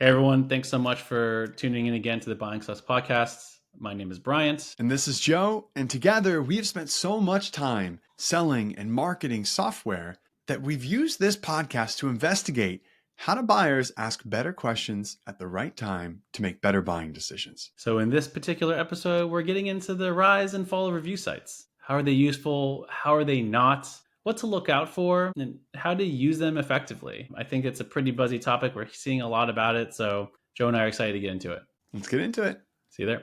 Hey everyone, thanks so much for tuning in again to the Buying Sucks podcast. My name is Bryant. And this is Joe, and together we have spent so much time selling and marketing software that we've used this podcast to investigate how do buyers ask better questions at the right time to make better buying decisions. So in this particular episode, we're getting into the rise and fall of review sites. How are they useful? How are they not? What to look out for and how to use them effectively. I think it's a pretty buzzy topic. We're seeing a lot about it. So Joe and I are excited to get into it. Let's get into it. See you there.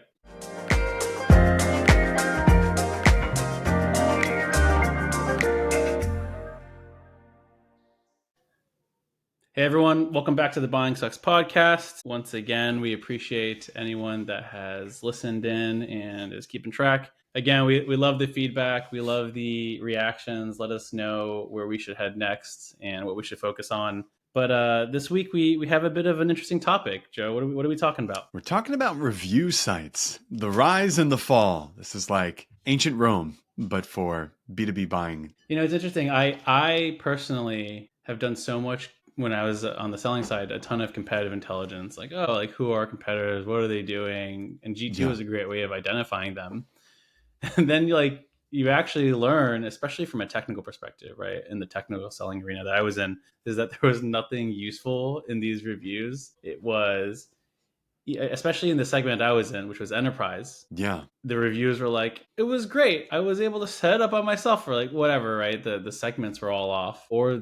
Hey everyone, welcome back to the Buying Sucks podcast. Once again, we appreciate anyone that has listened in and is keeping track. Again, we love the feedback. We love the reactions. Let us know where we should head next and what we should focus on. But this week we have a bit of an interesting topic. Joe, what are we talking about? We're talking about review sites, the rise and the fall. This is like ancient Rome, but for B2B buying. You know, it's interesting. I personally have done so much when I was on the selling side, a ton of competitive intelligence, like who are our competitors? What are they doing? And G2 is a great way of identifying them. And then you actually learn, especially from a technical perspective, right? In the technical selling arena that I was in, is that there was nothing useful in these reviews. It was, especially in the segment I was in, which was enterprise. Yeah. The reviews were like, it was great. I was able to set it up on myself for whatever, right? The segments were all off, or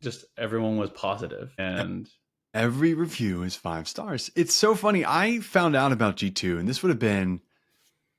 just everyone was positive. And every review is 5 stars. It's so funny. I found out about G2, and this would have been,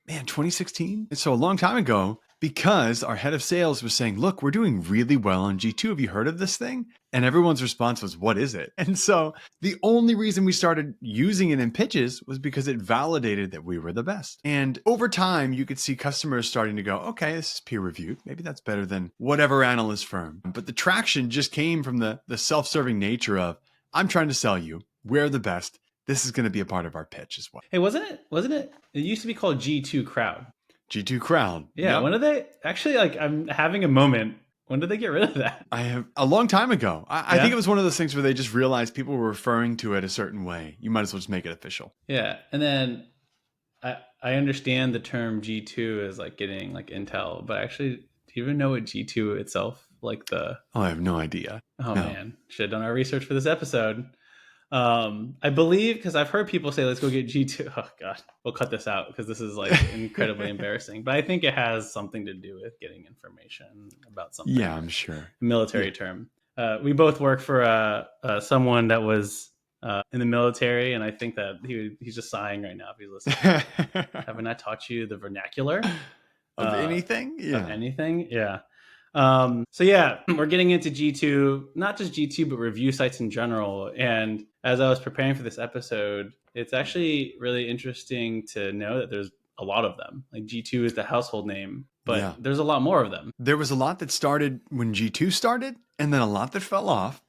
2016. It's so a long time ago, because our head of sales was saying, look, we're doing really well on G2. Have you heard of this thing? And everyone's response was, what is it? And so the only reason we started using it in pitches was because it validated that we were the best. And over time, you could see customers starting to go, okay, this is peer reviewed. Maybe that's better than whatever analyst firm. But the traction just came from the self-serving nature of, I'm trying to sell you. We're the best. This is going to be a part of our pitch as well. Hey, wasn't it? It used to be called G2 Crowd. G2 Crowd. Yeah. Yep. When did they actually, I'm having a moment. When did they get rid of that? I have a long time ago. I think it was one of those things where they just realized people were referring to it a certain way. You might as well just make it official. Yeah. And then I understand the term G2 is getting Intel, but actually, do you even know what G2 itself, Oh, I have no idea. Oh, no. Man. Should have done our research for this episode. I believe, because I've heard people say, let's go get G2. Oh God, we'll cut this out because this is incredibly embarrassing, but I think it has something to do with getting information about something. Yeah, I'm sure. Military term. We both work for someone that was in the military, and I think that he's just sighing right now if he's listening. Haven't I taught you the vernacular? Of anything? Yeah. Of anything? Yeah. So yeah, we're getting into G2, not just G2, but review sites in general. And as I was preparing for this episode, it's actually really interesting to know that there's a lot of them. G2 is the household name, but there's a lot more of them. There was a lot that started when G2 started, and then a lot that fell off,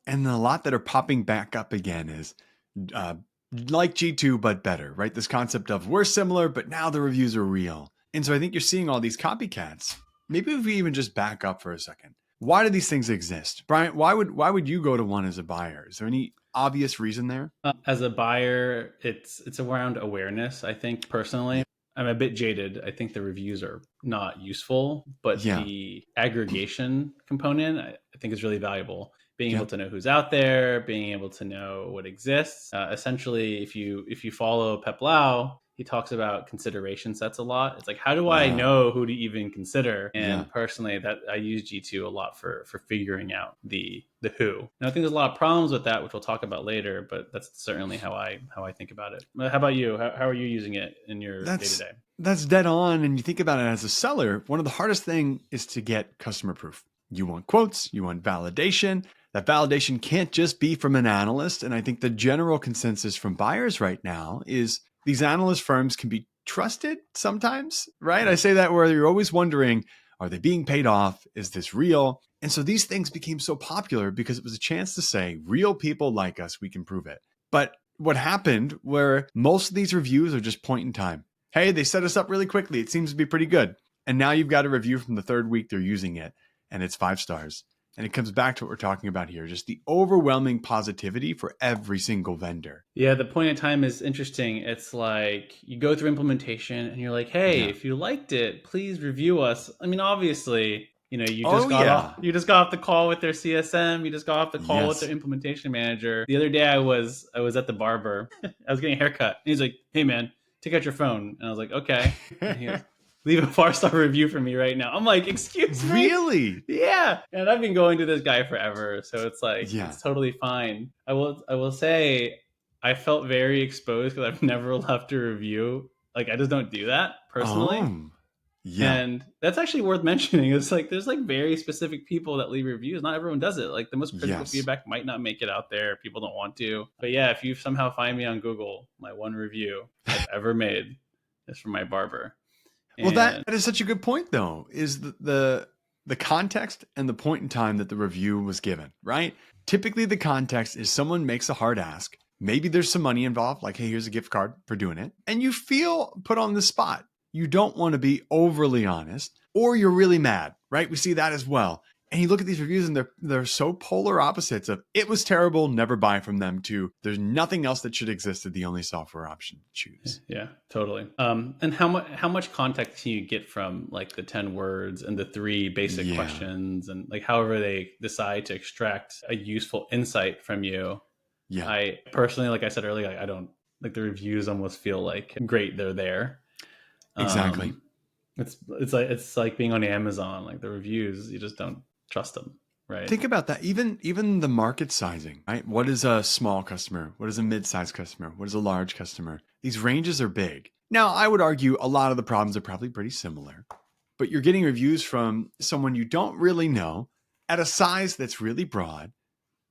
and then a lot that are popping back up again is like G2, but better, right? This concept of we're similar, but now the reviews are real. And so I think you're seeing all these copycats. Maybe if we even just back up for a second. Why do these things exist? Brian, why would you go to one as a buyer? Is there any obvious reason there? As a buyer, it's around awareness, I think, personally. I'm a bit jaded. I think the reviews are not useful, but the aggregation component, I think, is really valuable. Being able to know who's out there, being able to know what exists. Essentially, if you follow Pep Lau, he talks about consideration sets a lot. It's how do I know who to even consider? And personally, that I use G2 a lot for figuring out the who. And I think there's a lot of problems with that, which we'll talk about later, but that's certainly how I think about it. How about you? How are you using it in your day-to-day? That's dead on. And you think about it as a seller, one of the hardest things is to get customer proof. You want quotes, you want validation. That validation can't just be from an analyst. And I think the general consensus from buyers right now is these analyst firms can be trusted sometimes, right? I say that where you're always wondering, are they being paid off? Is this real? And so these things became so popular because it was a chance to say, real people like us, we can prove it. But what happened where most of these reviews are just point in time. Hey, they set us up really quickly. It seems to be pretty good. And now you've got a review from the third week they're using it and it's 5 stars. And it comes back to what we're talking about here, just the overwhelming positivity for every single vendor. Yeah, the point in time is interesting. It's like you go through implementation and you're like, hey, Yeah. if you liked it, please review us. I mean, obviously, you Oh, yeah. you just got off the call with their CSM, you just got off the call with their Yes. implementation manager. The other day I was at the barber. I was getting a haircut. And he's like, hey man, take out your phone. And I was like, okay. And he goes, leave a 5-star review for me right now. I'm like, excuse me? Really? Yeah. And I've been going to this guy forever. So it's like, Yeah. it's totally fine. I will say I felt very exposed because I've never left a review. Like, I just don't do that personally. Yeah. And that's actually worth mentioning. It's like, there's like very specific people that leave reviews. Not everyone does it. Like the most critical feedback might not make it out there. People don't want to. But yeah, if you somehow find me on Google, my one review I've ever made is from my barber. Well, that is such a good point, though, is the context and the point in time that the review was given, right? Typically, the context is someone makes a hard ask. Maybe there's some money involved, like, hey, here's a gift card for doing it. And you feel put on the spot. You don't want to be overly honest, or you're really mad, right? We see that as well. And you look at these reviews and they're so polar opposites of it was terrible, never buy from them, to there's nothing else that should exist, the only software option to choose. Yeah, totally. And how much context can you get from like the 10 words and the 3 basic questions and like however they decide to extract a useful insight from you? Yeah. I personally, like I said earlier, I don't like the reviews almost feel like great, they're there. Exactly. It's like being on Amazon, like the reviews, you just don't trust them, right? Think about that. Even the market sizing, right? What is a small customer? What is a mid-sized customer? What is a large customer? These ranges are big. Now, I would argue a lot of the problems are probably pretty similar, but you're getting reviews from someone you don't really know at a size that's really broad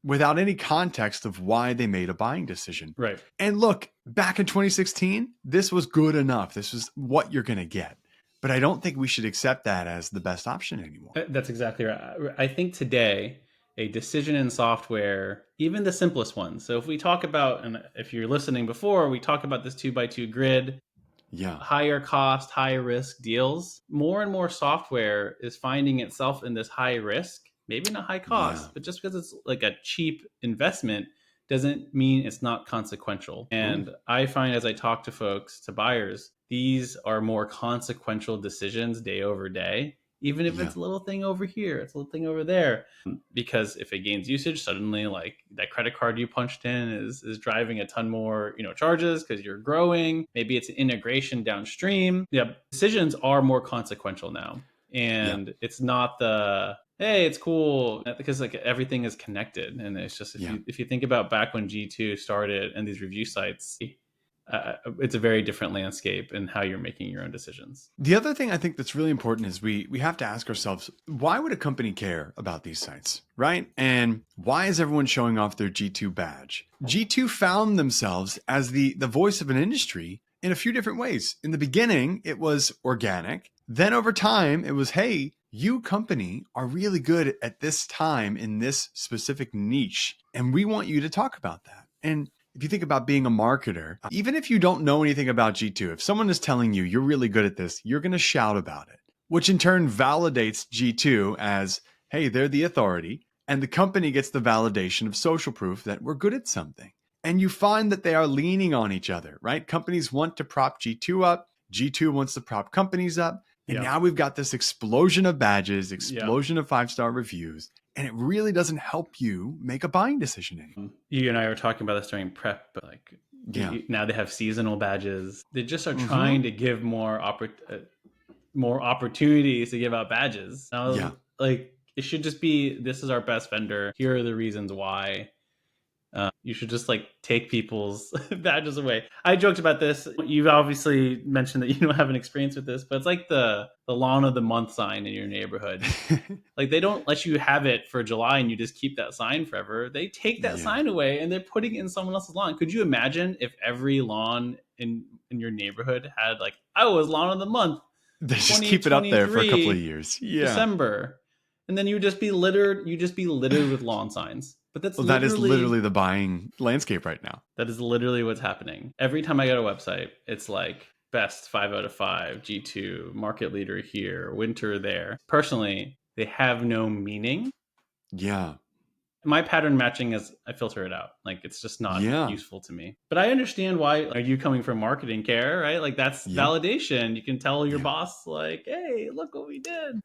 without any context of why they made a buying decision. Right. And look, back in 2016, this was good enough. This was what you're going to get. But I don't think we should accept that as the best option anymore. That's exactly right. I think today, a decision in software, even the simplest ones. So if we talk about, and if you're listening before, we talk about this 2x2 grid, higher cost, higher risk deals. More and more software is finding itself in this high risk, maybe not high cost, but just because it's like a cheap investment doesn't mean it's not consequential. And I find as I talk to folks, to buyers, these are more consequential decisions day over day, even if it's a little thing over here, it's a little thing over there. Because if it gains usage, suddenly like that credit card you punched in is driving a ton more, charges because you're growing. Maybe it's an integration downstream. Yeah, decisions are more consequential now. And it's not the, hey, it's cool, because like everything is connected. And it's just, if you think about back when G2 started and these review sites, it's a very different landscape in how you're making your own decisions. The other thing I think that's really important is we have to ask ourselves, why would a company care about these sites, right? And why is everyone showing off their G2 badge? G2 found themselves as the voice of an industry in a few different ways. In the beginning, it was organic. Then over time, it was, hey, you company are really good at this time in this specific niche, and we want you to talk about that. And if you think about being a marketer, even if you don't know anything about G2, if someone is telling you you're really good at this, you're going to shout about it, which in turn validates G2 as, hey, they're the authority, and the company gets the validation of social proof that we're good at something. And you find that they are leaning on each other, right? Companies want to prop G2 up. G2 wants to prop companies up. And now we've got this explosion of badges, explosion of 5-star reviews, and it really doesn't help you make a buying decision anymore. You and I were talking about this during prep, but like now they have seasonal badges. They just are trying to give more opportunities to give out badges. Now, like it should just be, this is our best vendor. Here are the reasons why. You should just like take people's badges away. I joked about this. You've obviously mentioned that you don't have an experience with this, but it's like the lawn of the month sign in your neighborhood. Like they don't let you have it for July and you just keep that sign forever. They take that sign away and they're putting it in someone else's lawn. Could you imagine if every lawn in your neighborhood had like, oh, it was lawn of the month. They just keep it up there for a couple of years. December. And then you would just be littered. You just be littered with lawn signs. But that is literally the buying landscape right now. That is literally what's happening. Every time I go to a website, it's like best 5 out of 5, G2, market leader here, winter there. Personally, they have no meaning. Yeah. My pattern matching is I filter it out. Like it's just not Yeah. useful to me. But I understand why. Are you coming from marketing care, right? Like that's Yep. validation. You can tell your Yeah. boss, like, hey, look what we did.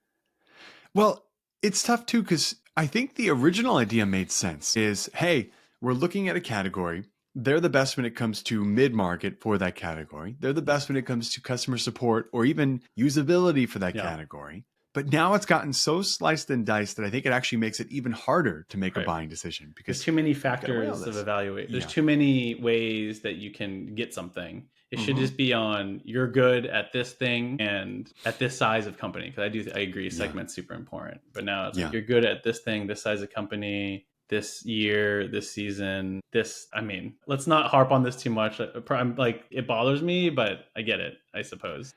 Well, it's tough too because I think the original idea made sense. Is hey, we're looking at a category. They're the best when it comes to mid market for that category. They're the best when it comes to customer support or even usability for that Yeah. category. But now it's gotten so sliced and diced that I think it actually makes it even harder to make a Right. buying decision There's because too many you've got to weigh all factors of this. evaluate. There's Yeah. too many ways that you can get something. It should Mhm. just be on you're good at this thing and at this size of company. Because I agree, Yeah. segment's super important. But now it's Yeah. like you're good at this thing, this size of company, this year, this season, this. I mean, let's not harp on this too much. I'm like it bothers me, but I get it, I suppose.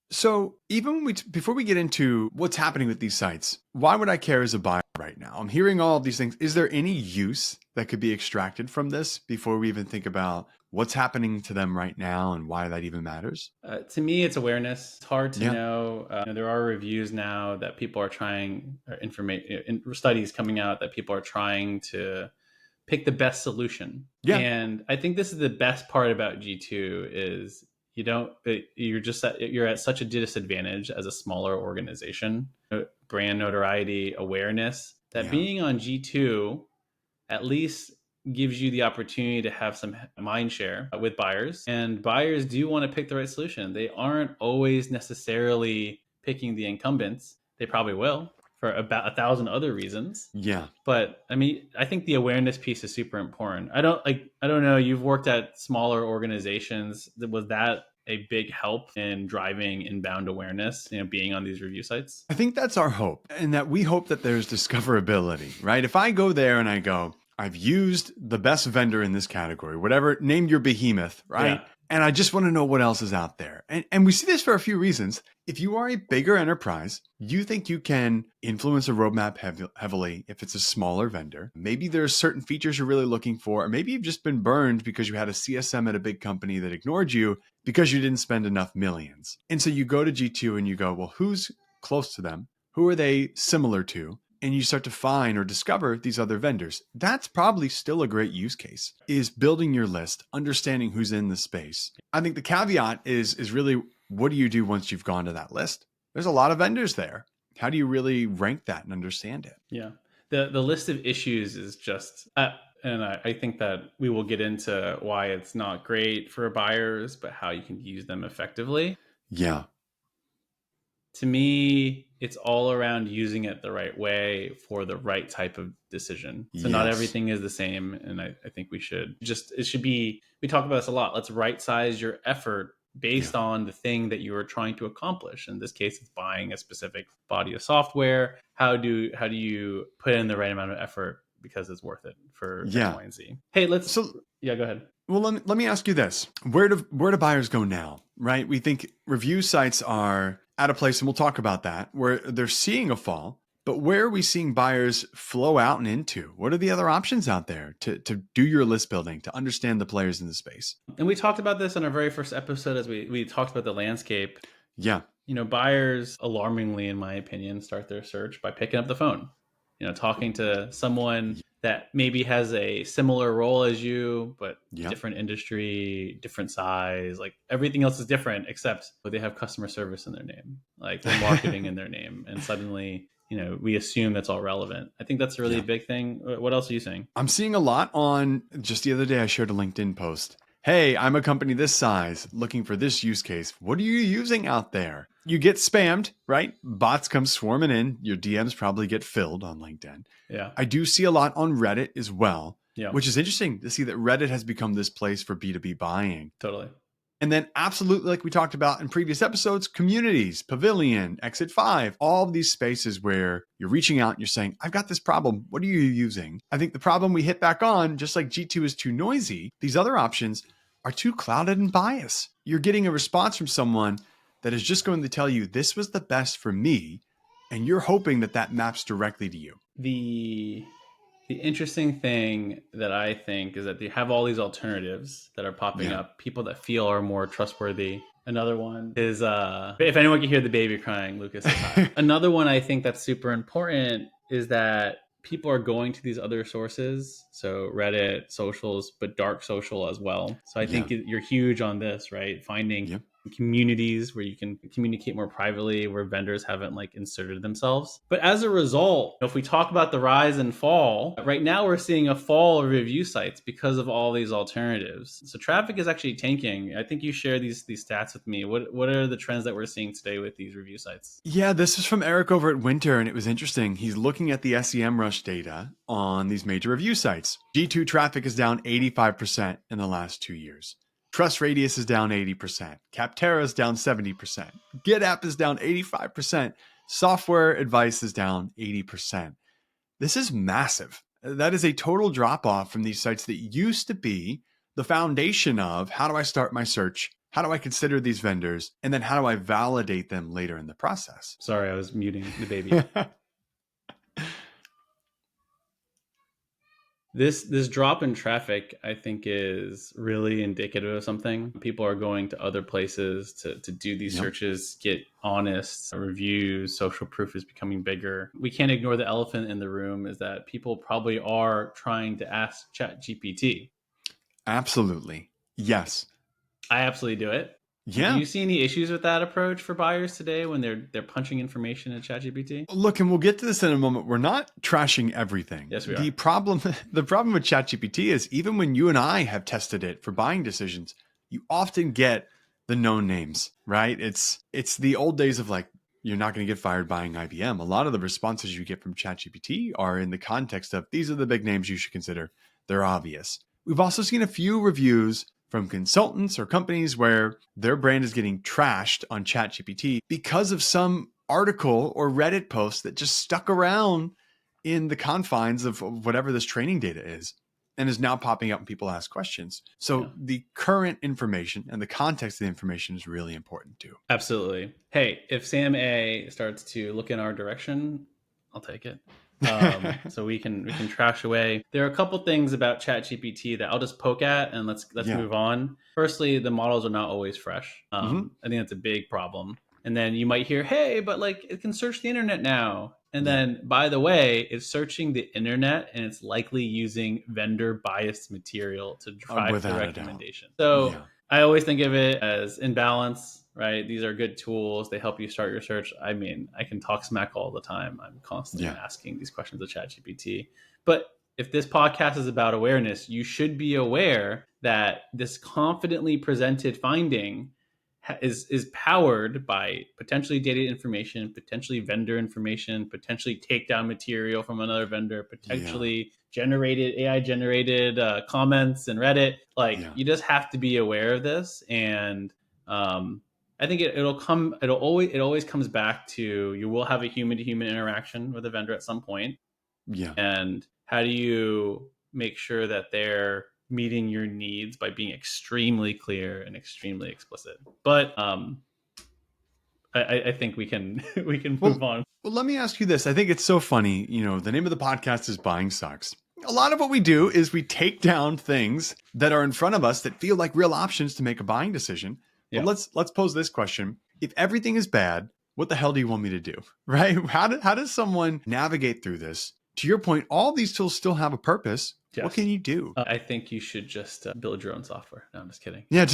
So even when before we get into what's happening with these sites, why would I care as a buyer right now? I'm hearing all of these things. Is there any use that could be extracted from this before we even think about what's happening to them right now and why that even matters? To me, it's awareness. It's hard to Yeah. know. There are reviews now that people are trying, or information, studies coming out that people are trying to pick the best solution. Yeah. And I think this is the best part about G2 is you don't you're at such a disadvantage as a smaller organization. Brand notoriety, awareness, that Yeah. being on G2 at least gives you the opportunity to have some mind share with buyers. And buyers do want to pick the right solution. They aren't always necessarily picking the incumbents. They probably will for about 1,000 other reasons. Yeah. But I mean, I think the awareness piece is super important. I don't know. You've worked at smaller organizations. Was that a big help in driving inbound awareness, being on these review sites? I think that's our hope, and that we hope that there's discoverability, right? If I go there and I go, I've used the best vendor in this category, whatever, name your behemoth, right? Yeah. And I just want to know what else is out there. And we see this for a few reasons. If you are a bigger enterprise, you think you can influence a roadmap heavily if it's a smaller vendor. Maybe there's certain features you're really looking for, or maybe you've just been burned because you had a CSM at a big company that ignored you because you didn't spend enough millions. And so you go to G2 and you go, well, who's close to them? Who are they similar to? And you start to find or discover these other vendors. That's probably still a great use case, is building your list, understanding who's in the space. I think the caveat is really, what do you do once you've gone to that list? There's a lot of vendors there. How do you really rank that and understand it? Yeah. The list of issues is just, and I think that we will get into why it's not great for buyers, but how you can use them effectively. Yeah. To me, it's all around using it the right way for the right type of decision. So not everything is the same. And I think we should it should be, we talk about this a lot. Let's right size your effort based on the thing that you are trying to accomplish. In this case, it's buying a specific body of software. How do you put in the right amount of effort because it's worth it for X, Y, and Z? Hey, go ahead. Well, let me ask you this. Where do buyers go now, right? We think review sites are at a place, and we'll talk about that, where they're seeing a fall. But where are we seeing buyers flow out and into? What are the other options out there to do your list building, to understand the players in the space? And we talked about this in our very first episode as we talked about the landscape. Yeah. Buyers, alarmingly, in my opinion, start their search by picking up the phone, talking to someone that maybe has a similar role as you, but different industry, different size, like everything else is different, except they have customer service in their name, like their marketing in their name. And suddenly, we assume that's all relevant. I think that's a really big thing. What else are you saying? I'm seeing a lot on, just the other day, I shared a LinkedIn post. Hey, I'm a company this size looking for this use case. What are you using out there? You get spammed, right? Bots come swarming in. Your DMs probably get filled on LinkedIn. Yeah. I do see a lot on Reddit as well, yeah. which is interesting to see that Reddit has become this place for B2B buying. Totally. And then absolutely, like we talked about in previous episodes, communities, Pavilion, Exit 5, all of these spaces where you're reaching out and you're saying, I've got this problem. What are you using? I think the problem we hit back on, just like G2 is too noisy, these other options are too clouded and biased. You're getting a response from someone that is just going to tell you this was the best for me, and you're hoping that that maps directly to you. The interesting thing that I think is that they have all these alternatives that are popping up, people that feel are more trustworthy. Another one is, if anyone can hear the baby crying, Lucas is high. Another one I think that's super important is that people are going to these other sources, so Reddit, socials, but dark social as well. So I think you're huge on this, right? Finding communities where you can communicate more privately, where vendors haven't like inserted themselves. But as a result, if we talk about the rise and fall, right now we're seeing a fall of review sites because of all these alternatives. So traffic is actually tanking. I think you share these stats with me. What are the trends that we're seeing today with these review sites? Yeah, this is from Eric over at Winter, and it was interesting. He's looking at the SEMrush data on these major review sites. G2 traffic is down 85% in the last 2 years. TrustRadius is down 80%. Capterra is down 70%. GetApp is down 85%. Software Advice is down 80%. This is massive. That is a total drop off from these sites that used to be the foundation of how do I start my search? How do I consider these vendors? And then how do I validate them later in the process? Sorry, I was muting the baby. This drop in traffic, I think, is really indicative of something. People are going to other places to do these searches, get honest reviews. Social proof is becoming bigger. We can't ignore the elephant in the room is that people probably are trying to ask ChatGPT. Absolutely. Yes. I absolutely do it. Yeah. Do you see any issues with that approach for buyers today when they're punching information in ChatGPT? Look, and we'll get to this in a moment. We're not trashing everything. Yes, we are. The problem with ChatGPT is even when you and I have tested it for buying decisions, you often get the known names, right? It's the old days of like, you're not going to get fired buying IBM. A lot of the responses you get from ChatGPT are in the context of these are the big names you should consider. They're obvious. We've also seen a few reviews from consultants or companies where their brand is getting trashed on ChatGPT because of some article or Reddit post that just stuck around in the confines of whatever this training data is and is now popping up when people ask questions. So the current information and the context of the information is really important too. Absolutely. Hey, if Sam A starts to look in our direction, I'll take it. So we can trash away. There are a couple things about ChatGPT that I'll just poke at and let's move on. Firstly, the models are not always fresh. I think that's a big problem. And then you might hear, hey, but like it can search the internet now. And then, by the way, it's searching the internet and it's likely using vendor biased material to drive the recommendation. So I always think of it as in balance. Right. These are good tools. They help you start your search. I mean, I can talk smack all the time. I'm constantly asking these questions of ChatGPT. But if this podcast is about awareness, you should be aware that this confidently presented finding is powered by potentially data information, potentially vendor information, potentially takedown material from another vendor, potentially AI generated comments in Reddit. You just have to be aware of this. And I think it always comes back to you will have a human to human interaction with a vendor at some point. Yeah. And how do you make sure that they're meeting your needs by being extremely clear and extremely explicit? But I think we can move on. Well, let me ask you this. I think it's so funny. You know, the name of the podcast is Buying Sucks. A lot of what we do is we take down things that are in front of us that feel like real options to make a buying decision. But let's pose this question. If everything is bad, what the hell do you want me to do? Right? How does someone navigate through this? To your point, all these tools still have a purpose. Yes. What can you do? I think you should just build your own software. No, I'm just kidding. Yeah,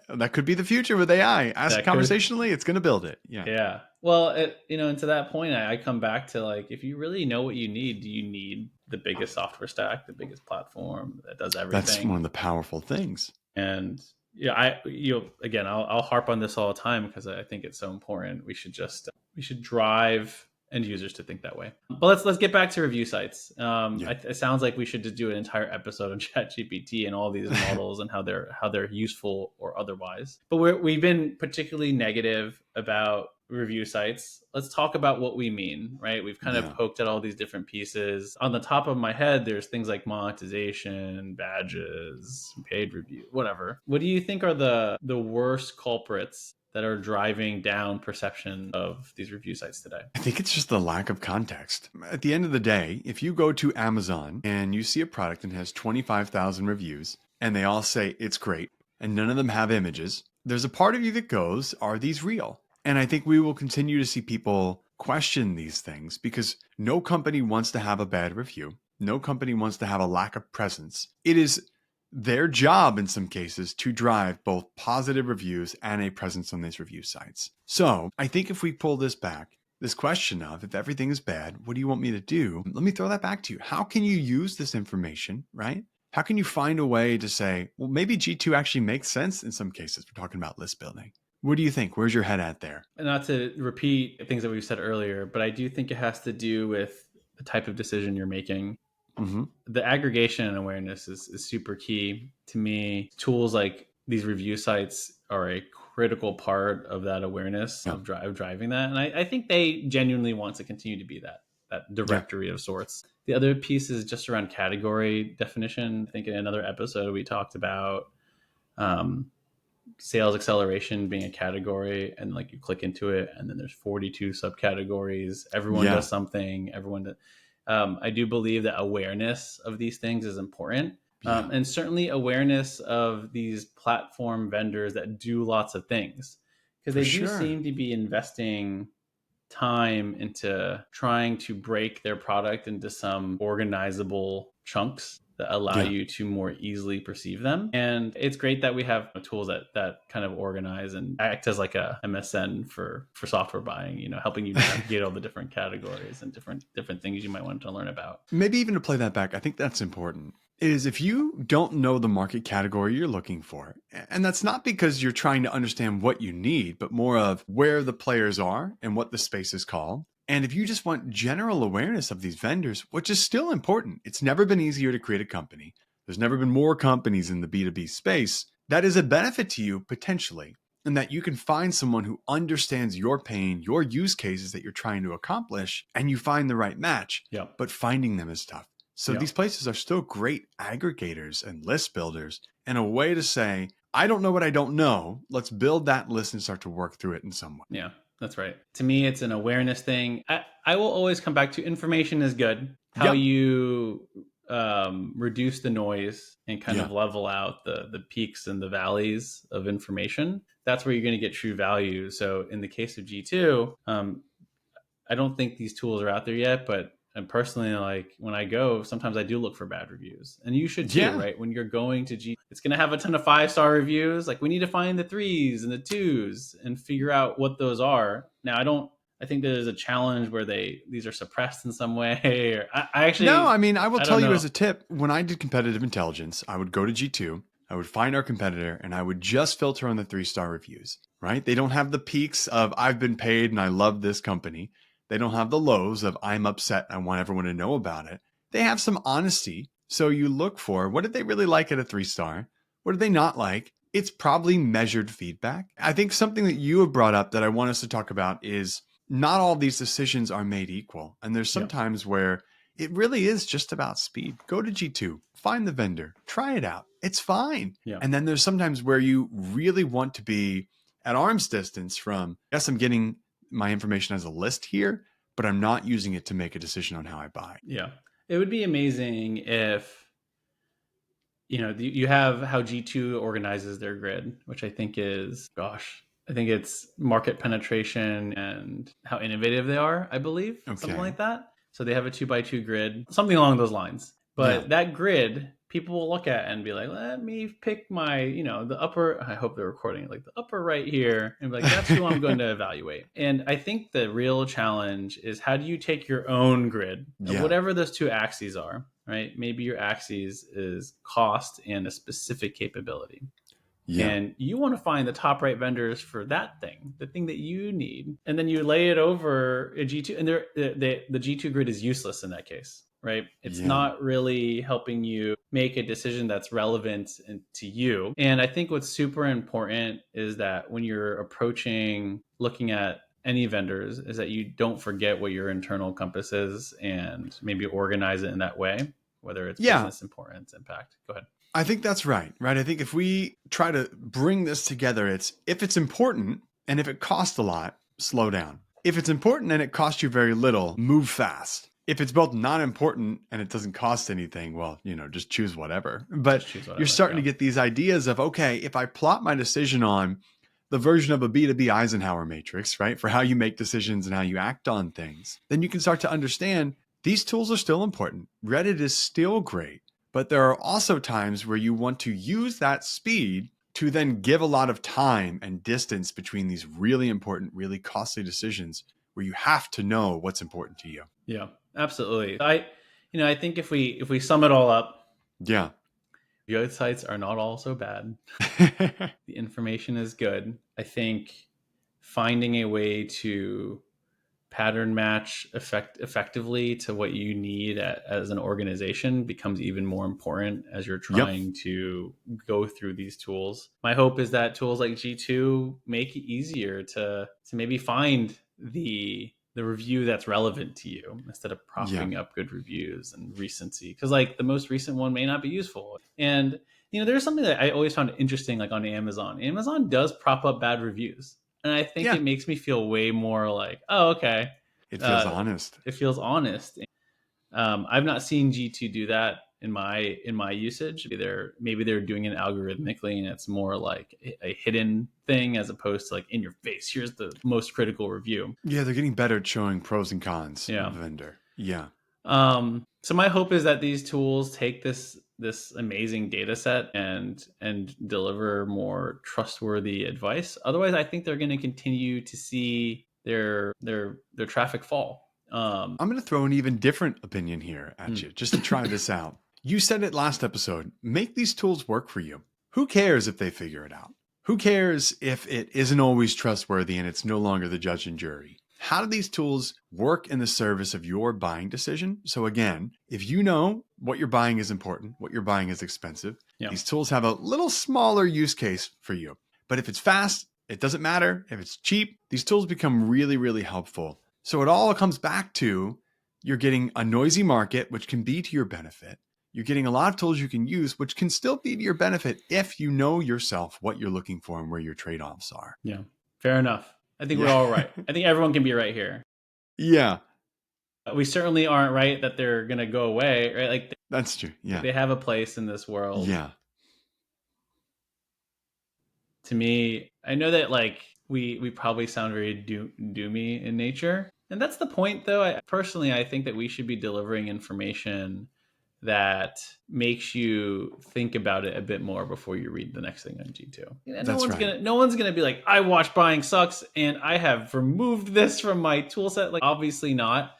that could be the future with AI. Ask conversationally, it's going to build it. Yeah. Yeah. Well, and to that point, I come back to like, if you really know what you need, do you need the biggest software stack, the biggest platform that does everything? That's one of the powerful things. And I'll harp on this all the time because I think it's so important. We should drive end users to think that way. But let's get back to review sites. It sounds like we should just do an entire episode on ChatGPT and all these models and how they're useful or otherwise. But we've been particularly negative about review sites. Let's talk about what we mean, right? We've kind of poked at all these different pieces. On the top of my head, there's things like monetization, badges, paid review, whatever. What do you think are the worst culprits that are driving down perception of these review sites today? I think it's just the lack of context. At the end of the day, if you go to Amazon and you see a product and has 25,000 reviews and they all say it's great and none of them have images, there's a part of you that goes, are these real? And I think we will continue to see people question these things because no company wants to have a bad review. No company wants to have a lack of presence. It is their job in some cases to drive both positive reviews and a presence on these review sites. So I think if we pull this back, this question of if everything is bad, what do you want me to do? Let me throw that back to you. How can you use this information, right? How can you find a way to say, well, maybe G2 actually makes sense in some cases? We're talking about list building. What do you think? Where's your head at there? Not to repeat things that we've said earlier, but I do think it has to do with the type of decision you're making. Mm-hmm. The aggregation and awareness is super key to me. Tools like these review sites are a critical part of that awareness of driving that. And I think they genuinely want to continue to be that directory of sorts. The other piece is just around category definition. I think in another episode we talked about sales acceleration being a category, and like you click into it and then there's 42 subcategories. Everyone does something. I do believe that awareness of these things is important. And certainly awareness of these platform vendors that do lots of things, because they do seem to be investing time into trying to break their product into some organizable chunks that allow you to more easily perceive them. And it's great that we have tools that kind of organize and act as like a MSN for software buying, helping you navigate all the different categories and different things you might want to learn about. Maybe even to play that back, I think that's important, is if you don't know the market category you're looking for, and that's not because you're trying to understand what you need, but more of where the players are and what the space is called. And if you just want general awareness of these vendors, which is still important, it's never been easier to create a company. There's never been more companies in the B2B space. That is a benefit to you potentially, and that you can find someone who understands your pain, your use cases that you're trying to accomplish, and you find the right match. But finding them is tough. So these places are still great aggregators and list builders, and a way to say, I don't know what I don't know. Let's build that list and start to work through it in some way. Yeah. That's right. To me, it's an awareness thing. I will always come back to information is good. How you reduce the noise and kind of level out the peaks and the valleys of information. That's where you're going to get true value. So in the case of G2, I don't think these tools are out there yet, but and personally, like when I go, sometimes I do look for bad reviews, and you should too, right? When you're going to G, it's going to have a ton of 5-star reviews. Like we need to find the 3s and the 2s and figure out what those are. Now, I think there's a challenge where these are suppressed in some way. Or I will tell you as a tip, when I did competitive intelligence, I would go to G2, I would find our competitor, and I would just filter on the 3-star reviews, right? They don't have the peaks of I've been paid and I love this company. They don't have the lows of I'm upset. I want everyone to know about it. They have some honesty. So you look for what did they really like at a 3-star? What did they not like? It's probably measured feedback. I think something that you have brought up that I want us to talk about is not all these decisions are made equal. And there's some times where it really is just about speed. Go to G2, find the vendor, try it out. It's fine. And then there's sometimes where you really want to be at arm's distance from, yes, I'm getting my information as a list here, but I'm not using it to make a decision on how I buy. Yeah. It would be amazing if, you have how G2 organizes their grid, which I think it's market penetration and how innovative they are, I believe, something like that. So they have a 2x2 grid, something along those lines. But that grid, people will look at and be like, let me pick my, the upper, I hope they're recording it, like the upper right here. And be like, that's who I'm going to evaluate. And I think the real challenge is how do you take your own grid, whatever those two axes are, right? Maybe your axes is cost and a specific capability. And you want to find the top right vendors for that thing, the thing that you need. And then you lay it over a G2, and the G2 grid is useless in that case. Right? It's not really helping you make a decision that's relevant to you. And I think what's super important is that when you're looking at any vendors, is that you don't forget what your internal compass is and maybe organize it in that way, whether it's business importance, impact. Go ahead. I think that's right? I think if we try to bring this together, if it's important and if it costs a lot, slow down. If it's important and it costs you very little, move fast. If it's both not important and it doesn't cost anything, well, just choose whatever. But you're starting to get these ideas of, okay, if I plot my decision on the version of a B2B Eisenhower matrix, right? For how you make decisions and how you act on things, then you can start to understand these tools are still important. Reddit is still great, but there are also times where you want to use that speed to then give a lot of time and distance between these really important, really costly decisions where you have to know what's important to you. Yeah, absolutely. I think if we sum it all up, yeah, the sites are not all so bad. The information is good. I think finding a way to pattern match effectively to what you need as an organization becomes even more important as you're trying to go through these tools. My hope is that tools like G2 make it easier to maybe find the review that's relevant to you instead of propping up good reviews and recency, because like the most recent one may not be useful. And there's something that I always found interesting, like on Amazon does prop up bad reviews, and I think it makes me feel way more like, oh, okay, it feels honest. It feels honest. I've not seen G2 do that in my usage. Maybe they're doing it algorithmically and it's more like a hidden thing as opposed to like in your face, here's the most critical review. Yeah, they're getting better at showing pros and cons of a vendor. Yeah. So my hope is that these tools take this amazing data set and deliver more trustworthy advice. Otherwise, I think they're going to continue to see their traffic fall. I'm going to throw an even different opinion here at you just to try this out. You said it last episode, make these tools work for you. Who cares if they figure it out? Who cares if it isn't always trustworthy and it's no longer the judge and jury? How do these tools work in the service of your buying decision? So again, if you know what you're buying is important, what you're buying is expensive, these tools have a little smaller use case for you. But if it's fast, it doesn't matter. If it's cheap, these tools become really, really helpful. So it all comes back to you're getting a noisy market, which can be to your benefit. You're getting a lot of tools you can use, which can still be to your benefit if you know yourself what you're looking for and where your trade-offs are. Yeah, fair enough. I think we're all right. I think everyone can be right here. Yeah. We certainly aren't right that they're going to go away, right? Like that's true. Yeah. They have a place in this world. Yeah. To me, I know that like we probably sound very doomy in nature. And that's the point, though. I think that we should be delivering information that makes you think about it a bit more before you read the next thing on G2. No one's gonna be like, I watch Buying Sucks and I have removed this from my tool set. Like, obviously not.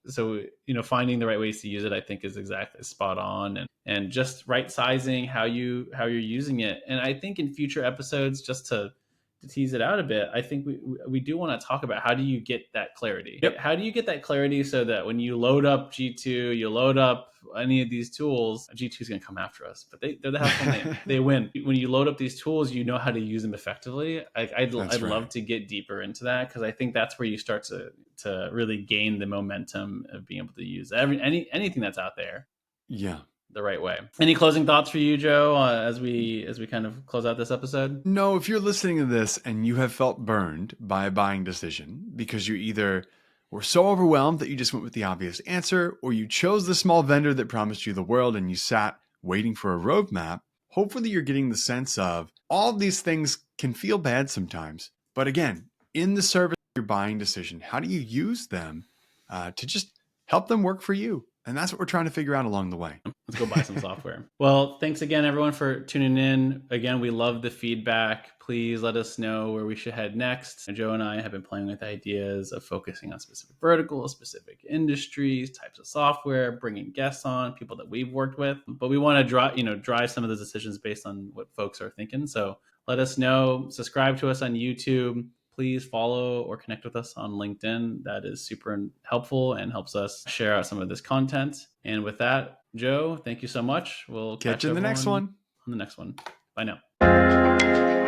So finding the right ways to use it, I think, is exactly spot on, and just right sizing how you're using it. And I think in future episodes, just to tease it out a bit, I think we do want to talk about how do you get that clarity? How do you get that clarity so that when you load up G2, you load up any of these tools, G2 is going to come after us, but they're the helpful they win. When you load up these tools, you know how to use them effectively. I'd love to get deeper into that, because I think that's where you start to really gain the momentum of being able to use anything that's out there. Yeah. The right way. Any closing thoughts for you, Joe, as we kind of close out this episode? No, if you're listening to this and you have felt burned by a buying decision because you either were so overwhelmed that you just went with the obvious answer, or you chose the small vendor that promised you the world and you sat waiting for a roadmap, hopefully you're getting the sense of all of these things can feel bad sometimes. But again, in the service of your buying decision, how do you use them to just help them work for you? And that's what we're trying to figure out along the way. Let's go buy some software. Well, thanks again, everyone, for tuning in. Again, we love the feedback. Please let us know where we should head next. And Joe and I have been playing with ideas of focusing on specific verticals, specific industries, types of software, bringing guests on, people that we've worked with. But we want to drive some of the decisions based on what folks are thinking. So let us know. Subscribe to us on YouTube. Please follow or connect with us on LinkedIn. That is super helpful and helps us share out some of this content. And with that, Joe, thank you so much. We'll catch you in the next one. On the next one. Bye now.